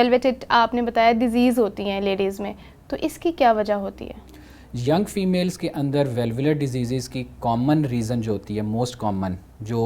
ویلویٹڈ آپ نے بتایا ڈیزیز ہوتی ہیں لیڈیز میں، تو اس کی کیا وجہ ہوتی ہے؟ ینگ فیمیلز کے اندر ویلولر ڈیزیزز کی کامن ریزن جو ہوتی ہے، موسٹ کامن جو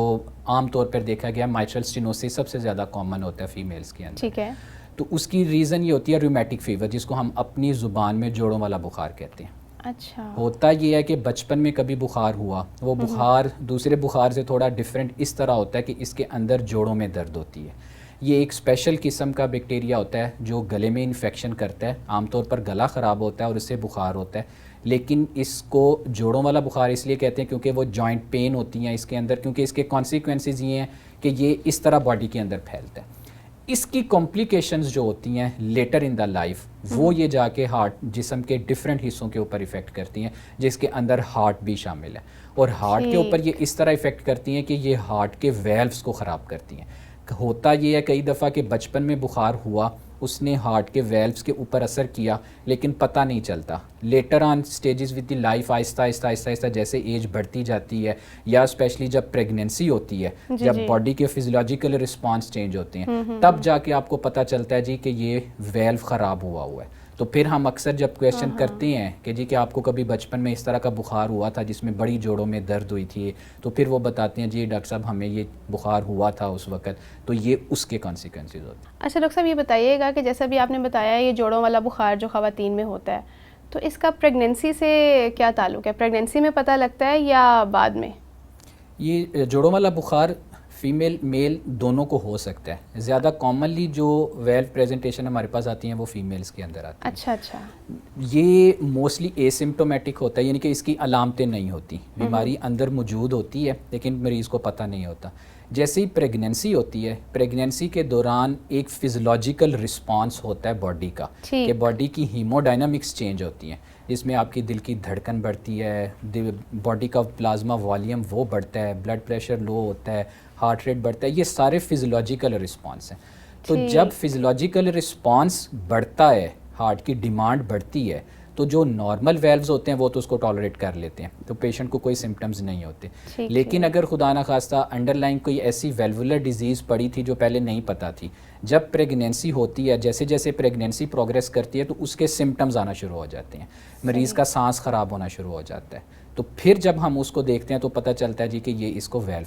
عام طور پر دیکھا گیا، مائٹرل اسٹینوسس سب سے زیادہ کامن ہوتا ہے فیمیلز کے اندر. ٹھیک ہے. تو اس کی ریزن یہ ہوتی ہے ریومیٹک فیور، جس کو ہم اپنی زبان میں جوڑوں والا بخار کہتے ہیں. اچھا. ہوتا ہوتا یہ ہے کہ بچپن میں کبھی بخار ہوا، وہ بخار دوسرے بخار سے تھوڑا ڈفرینٹ اس طرح ہوتا ہے کہ اس کے اندر جوڑوں میں درد ہوتی ہے. یہ ایک اسپیشل قسم کا بیکٹیریا ہوتا ہے جو گلے میں انفیکشن کرتا ہے، عام طور پر گلا خراب ہوتا ہے اور اس سے بخار ہوتا ہے. لیکن اس کو جوڑوں والا بخار اس لیے کہتے ہیں کیونکہ وہ جوائنٹ پین ہوتی ہیں اس کے اندر، کیونکہ اس کے کانسیکوینسز یہ ہیں کہ یہ اس طرح باڈی کے اندر پھیلتا ہے. اس کی کمپلیکیشنز جو ہوتی ہیں لیٹر ان دا لائف، وہ یہ جا کے ہارٹ، جسم کے ڈفرینٹ حصوں کے اوپر افیکٹ کرتی ہیں، جس کے اندر ہارٹ بھی شامل ہے. اور ہارٹ کے اوپر یہ اس طرح افیکٹ کرتی ہیں کہ یہ ہارٹ کے ویلوز کو خراب کرتی ہیں. ہوتا یہ ہے کئی دفعہ کہ بچپن میں بخار ہوا، اس نے ہارٹ کے ویلوز کے اوپر اثر کیا لیکن پتہ نہیں چلتا. Later on stages with the life, آہستہ آہستہ آہستہ آہستہ جیسے ایج بڑھتی جاتی ہے، یا اسپیشلی جب پریگننسی ہوتی ہے، جب باڈی کے فزیولوجیکل رسپانس چینج ہوتے ہیں، تب جا کے آپ کو پتہ چلتا ہے جی کہ یہ ویلو خراب ہوا ہے. تو پھر ہم اکثر جب کویشچن کرتے ہیں کہ جی کہ آپ کو کبھی بچپن میں اس طرح کا بخار ہوا تھا جس میں بڑی جوڑوں میں درد ہوئی تھی، تو پھر وہ بتاتے ہیں جی ڈاکٹر صاحب ہمیں یہ بخار ہوا تھا اس وقت، تو یہ اس کے کانسیکوینسز ہوتے ہیں. اچھا ڈاکٹر صاحب یہ بتائیے گا کہ جیسا بھی آپ نے بتایا یہ جوڑوں والا بخار جو خواتین میں ہوتا ہے، تو اس کا پریگننسی سے کیا تعلق ہے؟ پریگننسی میں پتہ لگتا ہے یا بعد میں؟ یہ جوڑوں والا بخار فیمیل میل دونوں کو ہو سکتا ہے. زیادہ کامنلی جو ویل پریزنٹیشن ہمارے پاس آتی ہیں وہ فیمیلز کے اندر آتی ہیں. اچھا اچھا. یہ موسٹلی ایسمپٹومیٹک ہوتا ہے، یعنی کہ اس کی علامتیں نہیں ہوتی، بیماری اندر موجود ہوتی ہے لیکن مریض کو پتہ نہیں ہوتا. جیسے ہی پریگننسی ہوتی ہے، پریگننسی کے دوران ایک فزیولوجیکل رسپانس ہوتا ہے باڈی کا، کہ باڈی کی ہیمو ڈائنامکس چینج ہوتی ہیں، جس میں آپ کی دل کی دھڑکن بڑھتی ہے، باڈی کا پلازما والیوم وہ بڑھتا ہے، بلڈ پریشر لو ہوتا ہے، ہارٹ ریٹ بڑھتا ہے. یہ سارے فزیولوجیکل رسپانس ہیں. تو جب فزیولوجیکل رسپانس بڑھتا ہے، ہارٹ کی ڈیمانڈ بڑھتی ہے، تو جو نارمل ویلوز ہوتے ہیں وہ تو اس کو ٹالریٹ کر لیتے ہیں، تو پیشنٹ کو کوئی سمٹمز نہیں ہوتے. لیکن اگر خدا نخواستہ انڈر لائن کوئی ایسی ویلولر ڈیزیز پڑی تھی جو پہلے نہیں پتہ تھی، جب پریگننسی ہوتی ہے، جیسے جیسے پریگننسی پروگریس کرتی ہے تو اس کے سمٹمز آنا شروع ہو جاتے ہیں، مریض کا سانس خراب ہونا شروع ہو جاتا ہے. تو پھر جب ہم اس کو دیکھتے ہیں تو پتہ چلتا ہے جی کہ یہ اس کو ویلو